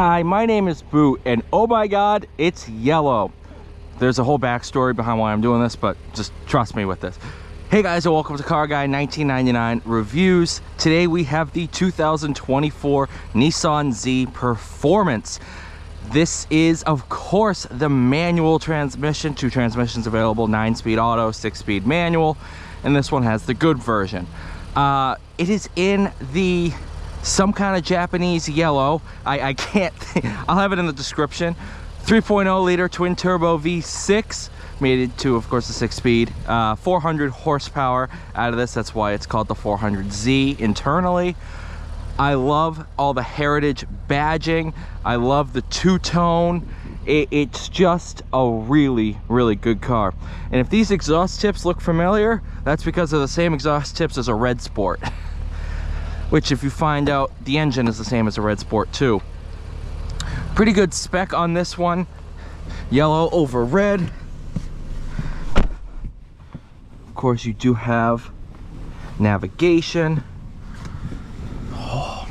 Hi, my name is Boot, and oh my god, it's yellow. There's a whole backstory behind why I'm doing this, but just trust me with this. Hey guys, and welcome to Car Guy 1999 Reviews. Today we have the 2024 Nissan Z Performance. This is, of course, the manual transmission. Two transmissions available, 9-speed auto, 6-speed manual, and this one has the good version. It is in the some kind of Japanese yellow. I can't think. I'll have it in the description. 3.0 liter twin turbo V6, made it to, of course, the 6-speed. 400 horsepower out of this. That's why it's called the 400Z internally. I love all the heritage badging. I love the two-tone. It's just a really, really good car. And if these exhaust tips look familiar, that's because they're the same exhaust tips as a Red Sport. Which, if you find out, the engine is the same as a Red Sport too. Pretty good spec on this one. Yellow over red. Of course, you do have navigation. Oh,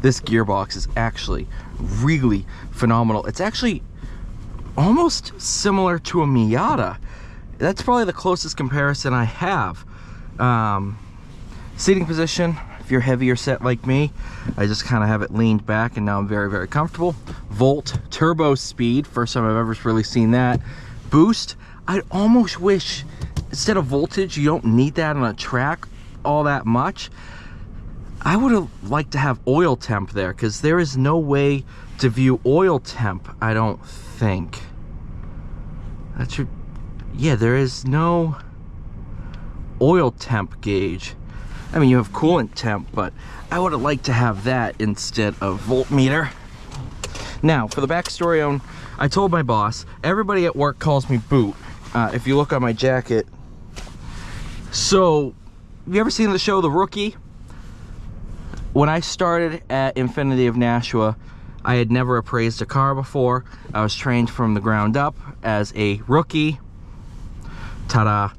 this gearbox is actually really phenomenal. It's actually almost similar to a Miata. That's probably the closest comparison I have. Seating position, if you're heavier set like me, I just kind of have it leaned back and now I'm very, very comfortable. Volt, turbo speed, first time I've ever really seen that. Boost, I'd almost wish instead of voltage, you don't need that on a track all that much. I would have liked to have oil temp there, because there is no way to view oil temp, I don't think. That should, yeah, there is no oil temp gauge. I mean, you have coolant temp, but I would have liked to have that instead of voltmeter. Now, for the backstory on, I told my boss, everybody at work calls me Boot. If you look on my jacket. So, have you ever seen the show The Rookie? When I started at INFINITI of Nashua, I had never appraised a car before. I was trained from the ground up as a rookie. Ta-da!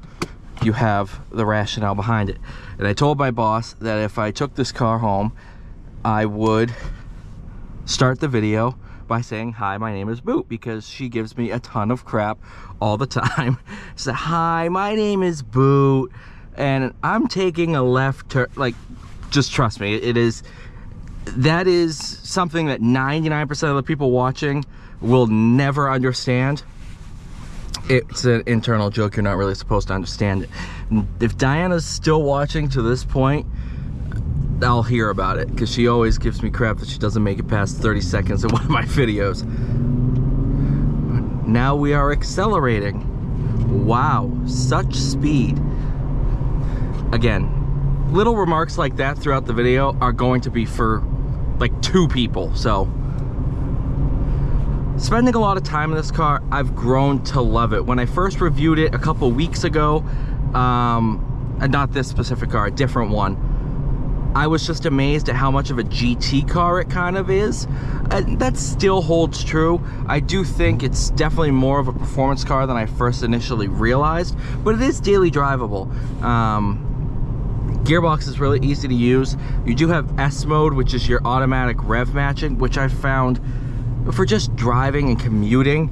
You have the rationale behind it. And I told my boss that if I took this car home, I would start the video by saying, hi, my name is Boot, because she gives me a ton of crap all the time. She said, hi, my name is Boot, and I'm taking a left turn. Like, just trust me, that is something that 99% of the people watching will never understand. It's an internal joke. You're not really supposed to understand it. If Diana's still watching to this point, I'll hear about it, because she always gives me crap that she doesn't make it past 30 seconds in one of my videos. Now we are accelerating. Wow, such speed. Again, little remarks like that throughout the video are going to be for like 2 people, so spending a lot of time in this car, I've grown to love it. When I first reviewed it a couple weeks ago, not this specific car, a different one, I was just amazed at how much of a GT car it kind of is. That still holds true. I do think it's definitely more of a performance car than I first initially realized, but it is daily drivable. Gearbox is really easy to use. You do have S mode, which is your automatic rev matching, which I found for just driving and commuting,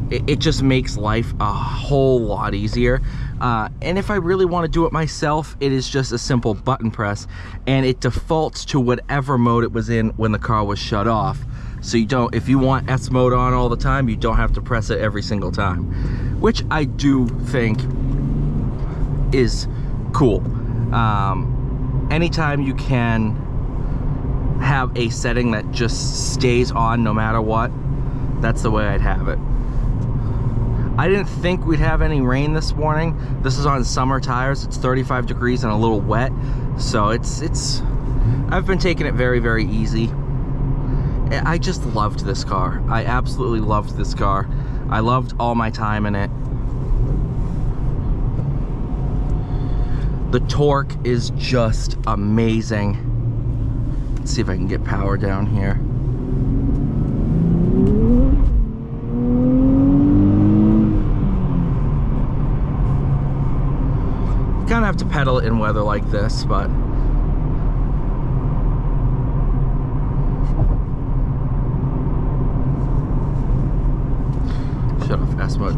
it just makes life a whole lot easier. And if I really want to do it myself, it is just a simple button press, and it defaults to whatever mode it was in when the car was shut off. So you don't, if you want S mode on all the time, you don't have to press it every single time, which I do think is cool. Anytime you can have a setting that just stays on no matter what, that's the way I'd have it. I didn't think we'd have any rain this morning. This is on summer tires. It's 35 degrees and a little wet, so I've been taking it very, very easy. I just loved this car. I absolutely loved this car. I loved all my time in it. The torque is just amazing. Let's see if I can get power down here. Kind of have to pedal it in weather like this, but but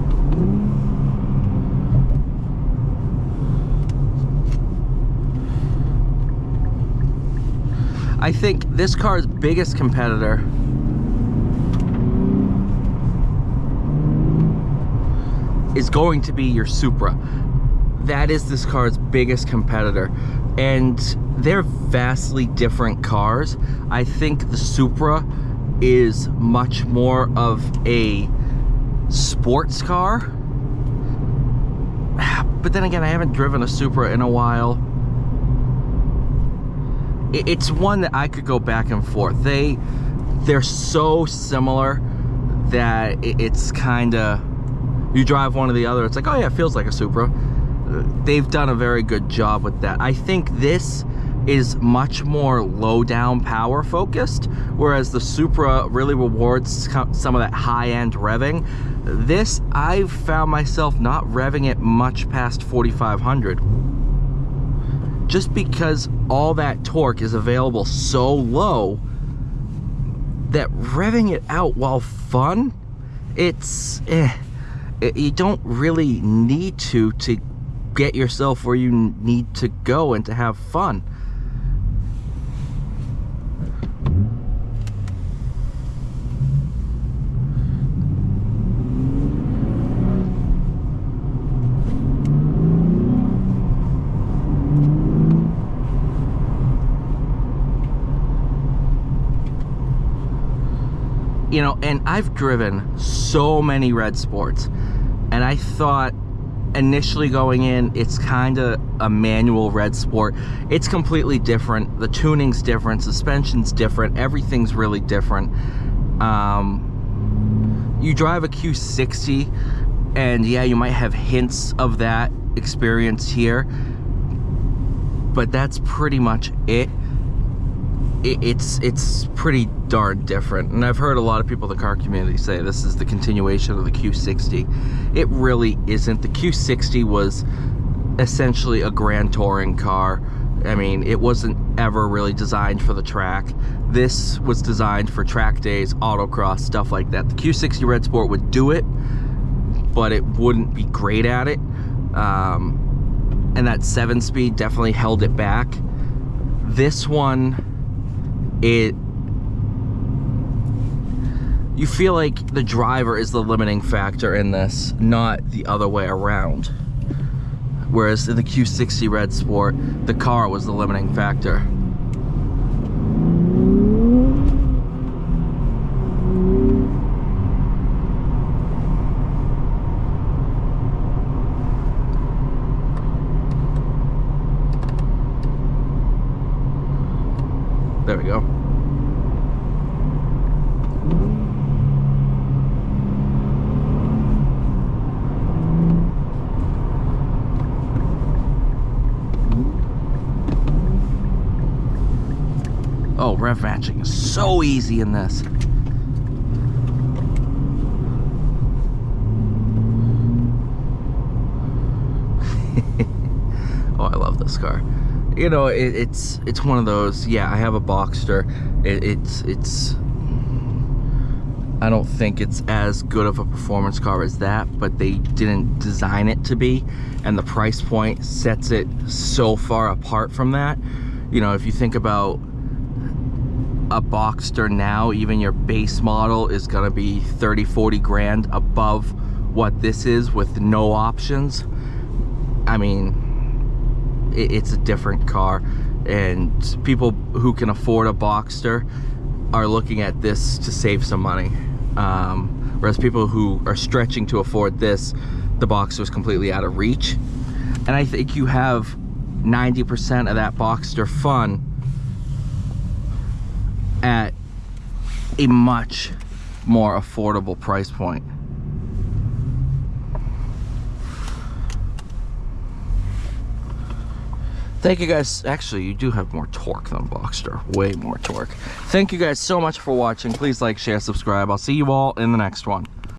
I think this car's biggest competitor is going to be your Supra. That is this car's biggest competitor, and they're vastly different cars. I think the Supra is much more of a sports car, but then again, I haven't driven a Supra in a while. It's one that I could go back and forth. They're so similar that it's kind of, you drive one or the other, it's like, oh yeah, it feels like a Supra. They've done a very good job with that. I think this is much more low down power focused, whereas the Supra really rewards some of that high-end revving. This, I've found myself not revving it much past 4,500. Just because all that torque is available so low that revving it out while fun, it's you don't really need to get yourself where you need to go and to have fun. You know, and I've driven so many red sports, and I thought initially going in, it's kind of a manual red sport. It's completely different. The tuning's different, suspension's different, everything's really different. You drive a Q60, and yeah, you might have hints of that experience here, but that's pretty much it. It's pretty darn different, and I've heard a lot of people in the car community say this is the continuation of the Q60. It really isn't. The Q60 was essentially a grand touring car. I mean, it wasn't ever really designed for the track. This was designed for track days, autocross, stuff like that. The Q60 Red Sport would do it, but it wouldn't be great at it. And that 7-speed definitely held it back. This one, you feel like the driver is the limiting factor in this, not the other way around. Whereas in the Q60 Red Sport, the car was the limiting factor. There we go. Oh, rev matching is so easy in this. Oh, I love this car. You know, it's one of those, yeah, I have a Boxster. It's I don't think it's as good of a performance car as that, but they didn't design it to be, and the price point sets it so far apart from that. You know, if you think about a Boxster now, even your base model is gonna be 30-40 grand above what this is with no options. I mean, it's a different car, and people who can afford a Boxster are looking at this to save some money, whereas people who are stretching to afford this, the Boxster is completely out of reach. And I think you have 90% of that Boxster fun at a much more affordable price point. Thank you guys. Actually, you do have more torque than Boxster. Way more torque. Thank you guys so much for watching. Please like, share, subscribe. I'll see you all in the next one.